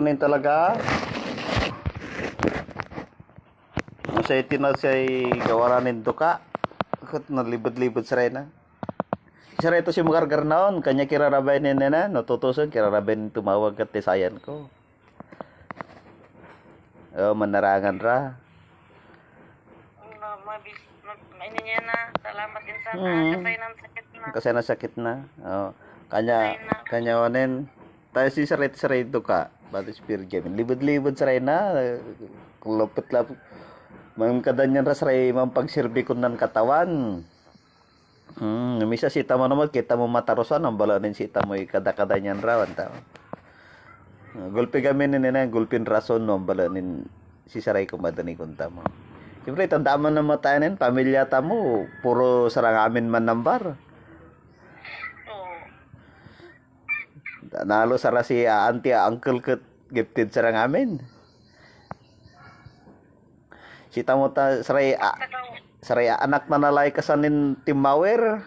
nin talaga. Masay tinasay gawaranin duka. Kat nalibad-libad sa na. Isa ito si Mugargar naon, kanya kirarabay ni na, natutusan kirarabay ni tumawag kat tisayan ko. Manarangan ra. Ini niya na, salamat din sa kasay ng sakit na. Kasi nasakit na. Kanya wanen. Tayo si saray duka. Batis spirit game. Libad-libad saray na. Kulapit-lapit. Mga kadanyan ra saray mampagsirbi ko ng katawan. Misa sita mo naman, kita mo matarusan, ang balanin sita mo kada-kadanyan rawan tao. Gulpi kami nina, gulpin rason no, balanin si saray ko madani kunta mo. Siyempre, tandaan mo na matayanin, pamilya tamo, puro sarang amin man nambar. Nalo sara si auntie, uncle ket gifted sarang amin. Sita mo ta saray anak na nalay kasanin timawer.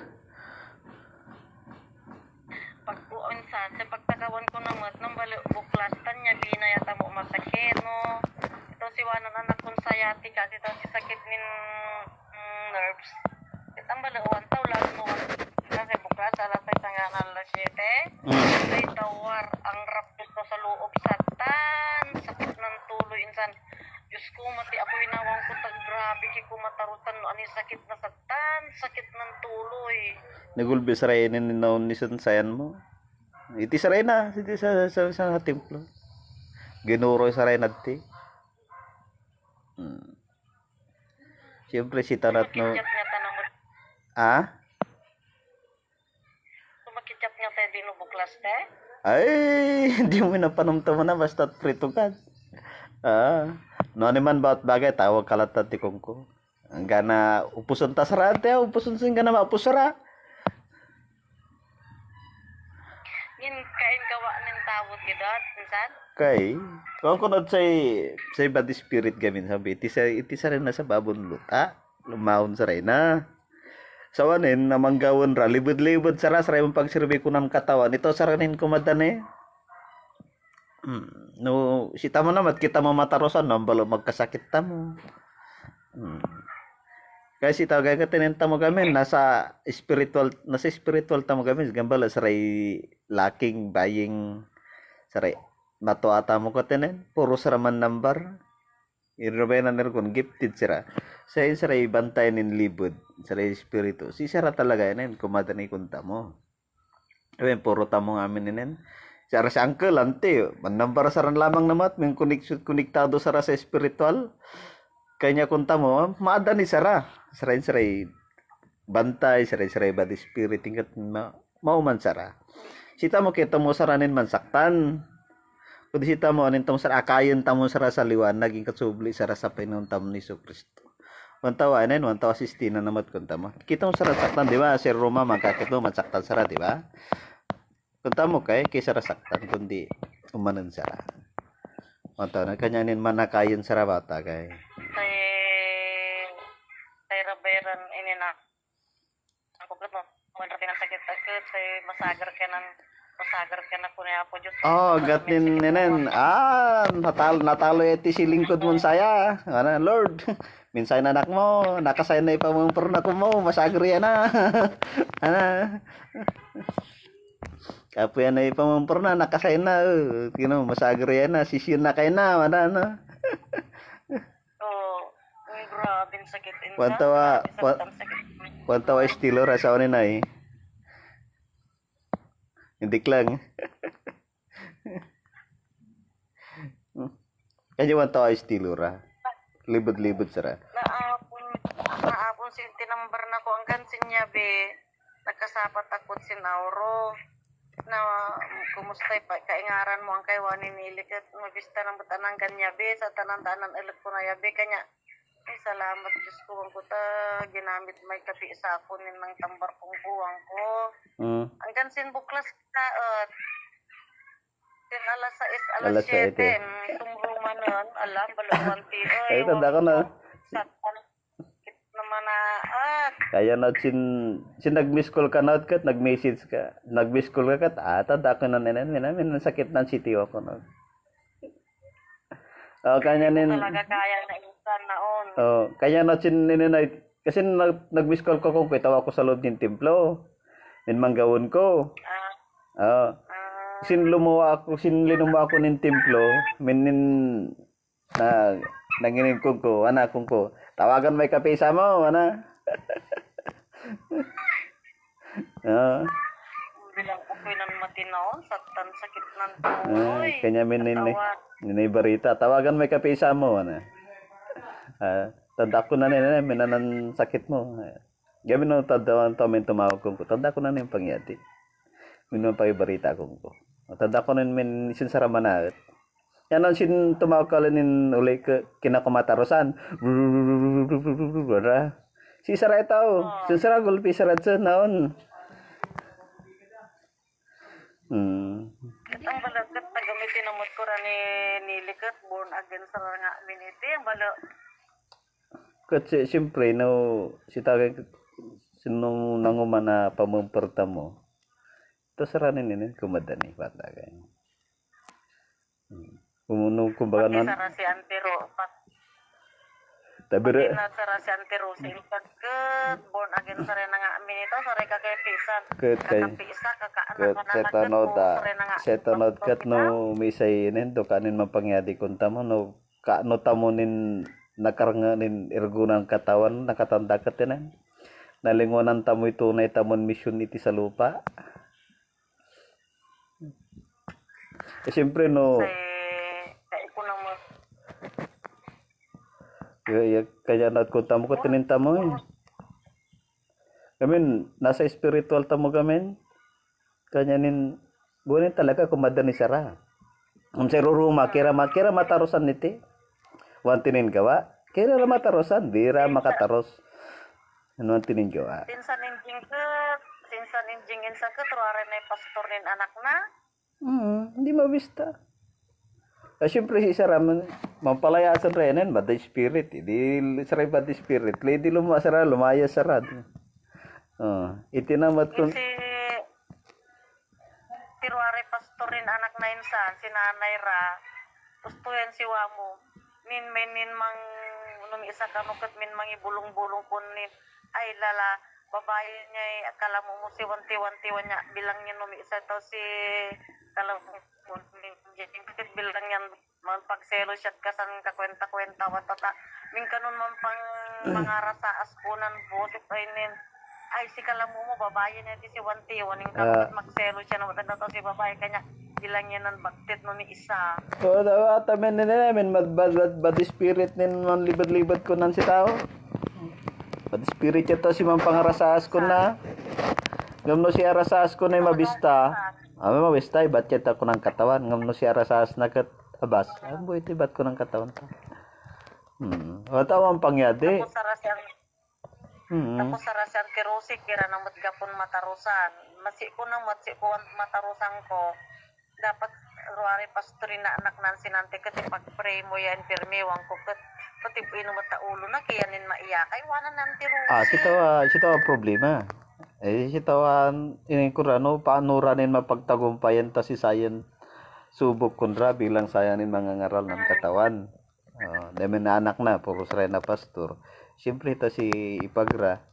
Pagbuon sa pagtagawan ko namat nang buklastan niya binayata mo masakit no. Ito si wanan anak kong sayati kasi ito si sakit nin nerves. Itang balawan taw lang mo kasi buklas alas ay tangan alas 7. Ay tawar ang rapos ko sa loob satan sakit ng tuloy insan. Diyos ko, mati ako inawang ko, grabe ki ko matarutan, no, ani sakit na satan, sakit ng tuloy. Nagulbi saray ni naon ni sayan mo. Iti saray na, iti sa templo. Ginuro saray nagti. Siyempre si tanat no. Sumakitjap niya tayo binubuklas te? Ay, hindi mo napanumtama na basta prito ka. No naman bawat bagay tawag kalatan ti kongko. Ang gana upuson ta sarante, upuson sing gana maupusara. Ngin kain gawa nin tawod gidot, insan? Kay, kung kunod say body spirit gamin sabi, iti sa rin na sa babon luta, lumahon sa rin na. Sawanin, namanggawon ra, libod-libod sa ras, rin pagsirbi ko ng katawan, ito sa rin kumadane. No, sita mo naman, kita mo matarosan, no, balo magkasakit ta mo. Kasi tawag ka tinenta mo kami, nasa spiritual ta mo kami, gambala saray lacking, buying, saray, mato ata mo ko tinen, puro saraman number. Irobay na nirkon, gifted sira. Sa saray bantay nin libod, saray spirito. Si sira talaga yun, kumadani kunta mo. Ayun, puro tamo amin ninen. Sara si uncle, ante, manambar saran lamang namat, may konektado sara sa spiritual. Kanya kunta mo, maada ni sara. Saray bantay, saray body spirit, tingkat mauman sara. Sita mo kita mo saranin mansaktan. Kung sita mo, anin tamo sara, akayin tamo sara sa liwan, naging katsubli sara sa pinuntam ni Kristo. Wantawa, wantawa sistina namat kunta mo. Kita mo sara saktan, di ba? Si Roma, magkakit mo, mansaktan sara, di ba? Kunta mo kay sara saktan kundi umanan sara. Mata na kanyanin manakayon sara bata kay. Tay raberan ini na. Ang kuplit mo. Wala rin ang sakit-sakit say masagar ka na kunya po Diyos. Gatin nenen. Natalo iti si lingkod mo saya. Lord. Minsan anak mo, nakasay na ipamumpur na ko mo, masagar yan na. Kapo yan na ipamumpur na, nakasay na. Masagar yan na, sisiyon na kayo na, na. Grabe sakit. Wantawa estilo rasa ni na Hindi lang. Kanya wantawa estilo ra. Libod-libod sara. Naapon si tinambar na ko ang gansin niya be. Nagkasapat akot si Nauro. Na kumusta pa kaingaran mo ang kay wani nilik at mabista ng batanang kanya be sa tanan-tanan elek ko na yabe kanya. Salamat Diyos ko ang kuta ginamit may kapi sa ako ng tambar kong kuwang ko. Ang gansin buklas ka alas 7 tumruman nun alam balawanti ay tanda ko na naman na kaya na sin nag-miss call ka na kat nag-message ka nag-miss call ka kat tanda ko na nenen sakit ng sitio ako no kanya Hindi nin, ko talaga kaya na insan naon. kanya na sininay, kasi nag-miss call ko kung kita ako sa loob ng templo. Min manggawon ko. Ah, Oh, ah, sinlumuha ako ng templo, minin na nanginig ko, anak ko. Tawagan may kape sa mo, ana. Ah, bilang okay nang matinaon, saktan sakit ng tuloy. kanya Katawan. ninay barita, tawagan may kape sa mo, ana. Tanda ko na nila, minanan sakit mo. Gabi no, tanda to men tumawag ko. Tanda ko na yung pangyati. Minum pa barita ko. Tanda ko na men sin saramanat. Yan ang sin tumawag ka nin uli kinakumatarosan. Si Saray tao. Sin Sara gulpi sarat sa naon. Ang balagat tagamitin ang ko ra ni nilikat born again sa nga miniti ang bala. Kasi siyempre no si tagay sino nanguman na pamumperta mo. Ito saranin ninin kumadani bata kay. Kumuno kumbaga Pati non. sa si Antero pat Tabira na sa si Antero si pagkat born again sa rin nga minito sa rin kakaipisan. ket kay Kakapisa ket kakaanak setanod setanod ket no misay nen do kanin mapangyadi kunta mo no kaano tamunin nakaranganin irgunan katawan nakatanda ket nen nalingonan tamo tunay tamon mission iti sa lupa. Siyempre no Kaya ko nang kaya nat kunta mo ko tininta mo eh. Kami nasa spiritual tamo kami. Kanya nin bunin talaga kumadani sara. Ang sa ruruma kira matarosan niti. Wantinin gawa. Kira na matarosan bira makataros. Ano ang tinin gawa? sinsan injing sa ketruare na pastor nin anak na. Hindi mabista. Siyempre si Sara mampalayasan renen bad spirit. Di saray bad spirit. Lady lumasara lumaya sarad. Itinamat ko Si Ruare pastor rin anak na insan, si nanay ra. Gusto yan si Wamo. Min mang isa ka nukat min mang ibulong-bulong kun nin. Ay lala, babae niya akala mo si wanti-wanti niya bilang niya isa to si kala mo bilang yan man pagselo siya kasan kakwenta-kwenta watata. Min kanon man pang mga rasa askunan bosip ay nin. Ay si kalamu mo babae niya di si Wanti waning kapag magselo siya na matanda to si babae kanya bilang niya ng bagtit no ni isa. daw tamen nila men bad spirit nin man libad-libad ko nan si tao. Bad spirit ito si man pangarasaas ko na. Ngamno si arasaas ko na mabista. Mabista ibat kita ko ng katawan. Ngamno si arasaas na kat abas. Ambo iti bat ko ng katawan ta. Watawang pangyadi. Tapos sa rasan kerosi kira nang matgapon matarusan. Masik ko matarusan ko. Dapat ruari pastorin na anak nan sinante ket pagpray mo yan pirmi wang ko ket pati ino mataulo na kiyanin maiyakay wala nan tirusi. Sitawa problema. Sitawan ini kurano paano ranin mapagtagumpayan ta si sayan subok kunra bilang sayanin mangangaral ng katawan. Demen anak na puro sray na pastor. Siyempre ito si Ipagra.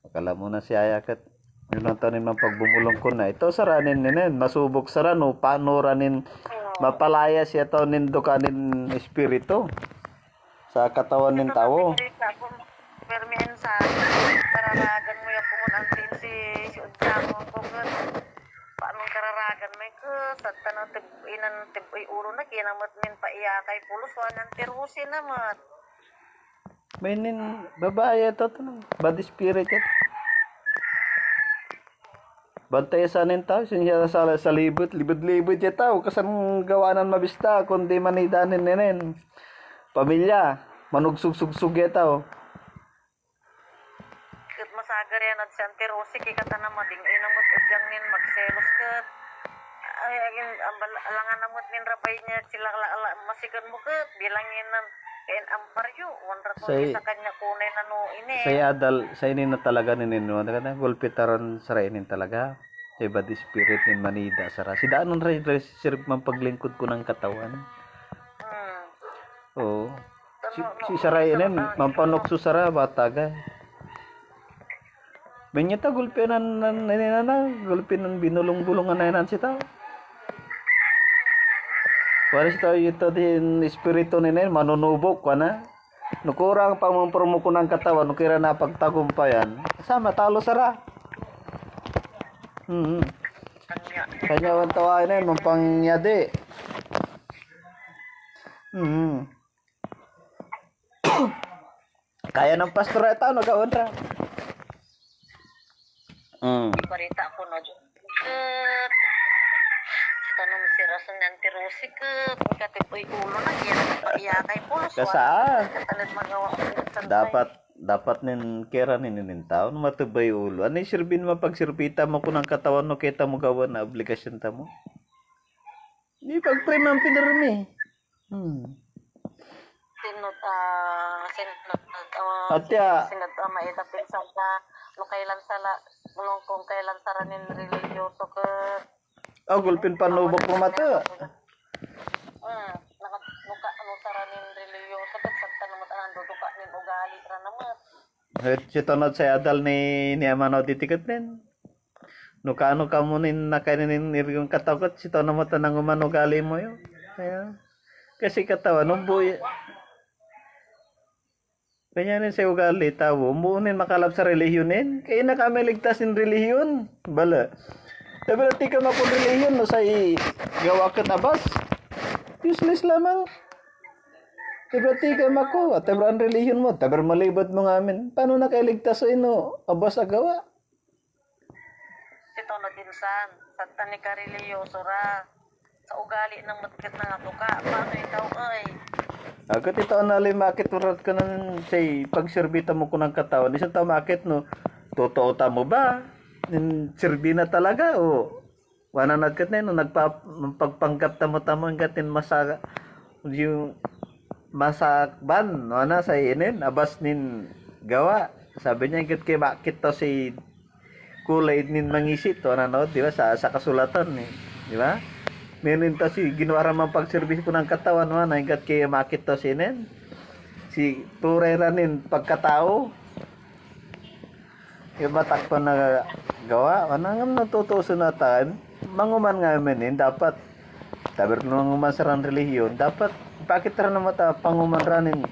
Akala mo na si Ayakat. Yun ang tanin man pagbumulong ko na. Ito saranin ninin. Masubok sarano. Paano ranin mapalaya siya ito nindo kanin espiritu. Sa katawan ng tao. Permian sa kararagan mo yung pumunantin si Udyamo ko paano kararagan mo ko sa tanong tibuy ulo na kinamat min paiyakay pulos wanan tirusi naman. May nin babae ito bad spirit ito. Bantay sa nin tao siya sa libot siya tao kasan gawanan mabista kundi manidanin ninin pamilya manugsug-sugsug ya tao. Ket masagar yan at siyang tirusi kikata na mading inamot udyang nin magselos ket ay agin alangan namot nin rabay niya sila masigan mo ket bilangin nan kain amparyo wala to sa kanya kunay na no ini sa ini na talaga ninino na gulpitaran sa inin talaga sa bad spirit nin manida sara si daanon ray sirip man paglingkod ko ng katawan Si Saray nen mampanok su Sara bataga. Benyata gulpinan nanana gulpinan binulong-bulungan na yan si tao. Wala si tao ito din espiritu ni nen manunubok wana. Nukurang pa mampromo ko ng katawan nukira na pagtagumpayan. Sama talo Sara. Kanya. Kanya ang tawain na yun, mampangyadi. Kaya ng pastor ito, nagawan ra. Barita ko no. Ket. Tanong si Rason ng tirosi ket. Katipoy ulo na yan. Iya kay pulos. Kasaan? Katalit magawa ko. Dapat nin kera nin tao no matubay ulo. Ano yung sirbin mo pag sirbita mo ko ng katawan no kita mo gawa na obligasyon ta mo? Di pag prime ang pinarami. Atya. Sinot maitapin sa ka. Kung kailan saranin religyoso ket. Gulpin panubok mo mata. Nakamuka ano saranin religyoso ket sabta namat ang duduka nin ugali ra namat. Sitonod sa adal ni Amano ditikat nin. Nukano ka mo nin nakainin yung katakot sito na mo tanang umano gali mo yun. Kaya, kasi katawan nung buhay. Kanya rin sa ugali tawo, umuunin makalap sa relihiyonin. Kaya na kami ligtas in relihiyon. Bala. Tapi nanti ka mapun relihiyon no sa gawa ka tabas. Useless lamang. Berarti ka mako, tabran relihiyon mo, tabar malibot mo ngamin. Paano nakailigtas sa ino? Abas agawa. Ito na dinsan, sa tani ka religyoso ra. Sa ugali ng matkit ng ato ka, paano ikaw ay? Agad ito na limakit urat ka ng say pagserbita mo ko ng katawan. Isang tao makit no. Totoo ta mo ba? Serbi na talaga o wala nagkat na yun nagpagpanggap tamo-tamo ang gatin masaka yung masakban wala sa inin abas nin gawa sabi niya git kay bakit to si kulay nin mangisit to ano di ba sa kasulatan di ba meron to si ginawara man pagserbisyo ko ng katawan wala gat kay makit to si inin si turay ranin pagkatao yung matakpan na gawa, anang natutuso natin, manguman nga manin, dapat, tabi nung manguman sa ran relihiyon, dapat, bakit rin naman ta, panguman ranin,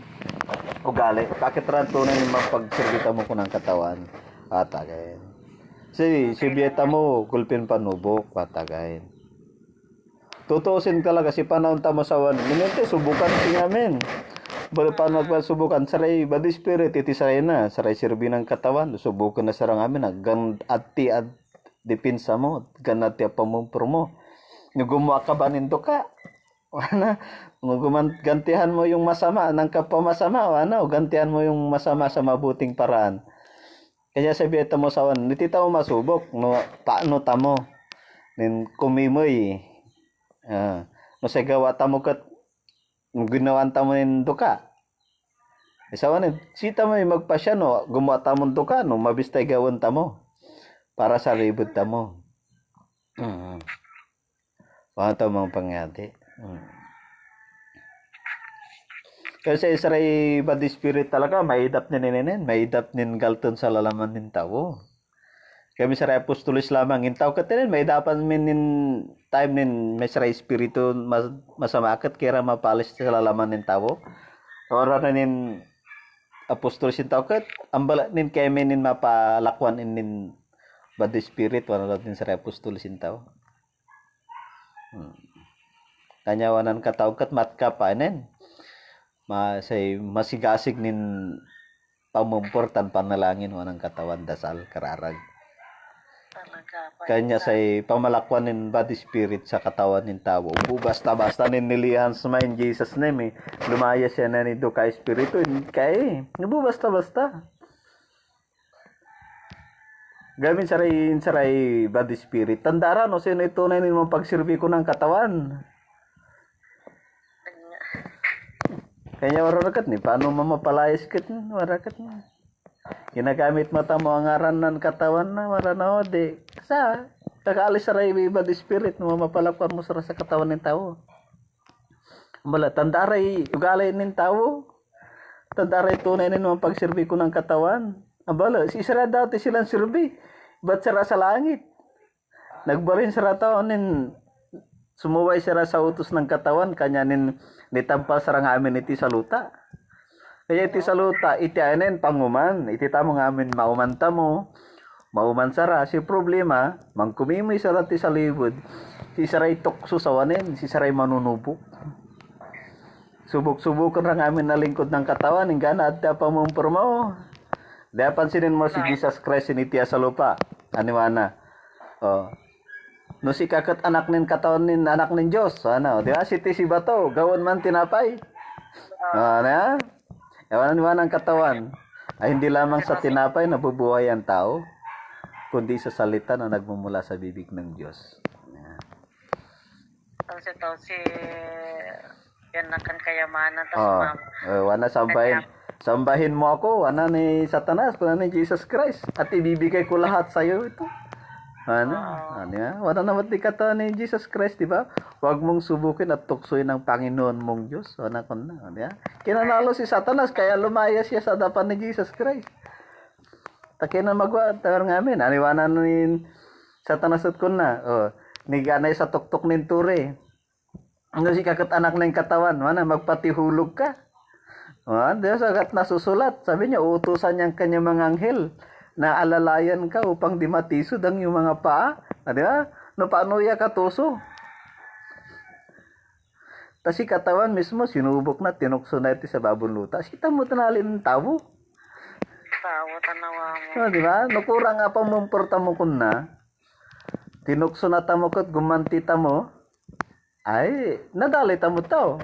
ugali, bakit rin tunay yung mapagsirbita mo ko ng katawan, atagayin. Si biyeta mo, gulpin panubok, atagayin. Tutusin talaga, si panahon tamo sa wan, minente, subukan si namin. Paano magpasubukan saray body spirit iti saray na saray sirbi ng katawan subukan na sarang amin gan ati at depensa mo gan ati pamumpro mo gumawa ka ba nindo ka wala gantihan mo yung masama ng kapamasama wala gantihan mo yung masama sa mabuting paraan kaya sabi ito mo sawan nitita mo masubok no paano tamo nin kumimoy no sa gawa tamo kat ginawan tamo nin duka. Isawan sita mo magpasya no, gumawa tamon duka no, mabistay gawan tamo para sa ribot tamo. Wala tamang pangyati. Kasi saray body spirit talaga, maidap nin maidap nin galton sa lalaman nin tao. Kami saray apostolis lamang intaw katinin may dapat nin time nin may saray espiritu masamakat kira mapalis sa lalaman nin tao. Ora na nin apostolis intaw kat ambala nin kami nin mapalakwan nin body spirit wala natin saray apostolis intaw. Tanyawanan kataw kat matka pa nin. Masay masigasig nin pamumportan panalangin wanang katawan dasal kararag. Kanya say pamalakwan nin body spirit sa katawan nin tao. Basta nin nilihan sa main Jesus name lumaya siya na ni Duka Espiritu. Kaya basta. Gamin saray body spirit. Tandara no sino ito na nin mong pagsirbi ko ng katawan. Kanya warakat ni paano mamapalayas kit warakat ni. Ginagamit mata mo ang aran ng katawan na maranaw di. Sa tagaalis sa ray body spirit no mapalakwan mo sa katawan ng tao. Mala tandaray ugalay nin tao. Tadaray tunay na naman pagserbi ko ng katawan. Abala, si Isra dati silang serbi. Ba't sara sa langit? Nagbarin sara taonin. Sumuway sara sa utos ng katawan. Kanya nitampal sara nga amin iti sa luta. Kaya iti sa luta, iti anin panguman. Iti tamo nga amin maumanta mo. Mauman sara. Si problema, mangkumimoy sara ti sa libod. Si saray tukso sa wanin. Si saray manunubok. Subok-subukan lang amin na lingkod ng katawan. Hingga na at pamumpur mo. Daya pansinin mo si Jesus Christ initiya sa lupa. Aniwana. Oh. No si kakat anak nin katawan nin anak nin Diyos. Ano? Di ba? Si bato. Gawon man tinapay. Ano? Ewan ang katawan. Ay hindi lamang sa tinapay nabubuhay ang tao. Kundi sa salita na nagmumula sa bibig ng Diyos. Tapos ito si yan na kan kayamanan. Tapos Wana sambahin mo ako. Wana ni Satanas. Kuna ni Jesus Christ. At ibibigay ko lahat sa iyo ito. Ano? Wala naman di kata ni Jesus Christ, di ba? Huwag mong subukin at tuksoin ng Panginoon mong Diyos. Wala ko na. Kinanalo si Satanas, kaya lumaya siya sa dapan ni Jesus Christ. Taki na magwa, tagar ngamin. Aniwanan ni Satanas at ko na. Ni ganay sa tuktok nin ture. Ano si kakat anak ng katawan? Magpatihulog ka. Diyos agad nasusulat. Sabi niya, uutusan niyang kanyang mga anghel na alalayan ka upang di matisod ang iyong mga paa. Di ba? No, paano iya katuso? Tas si katawan mismo, sinubok na, tinukso na ito sa babon luta. Sita mo tanalin ng tabo. tao, tanawa mo. Di ba? No, kurang nga pa mumporta mo kun na. Tinukso na tamo ko't gumanti tamo. Ay, nadali tamo tao.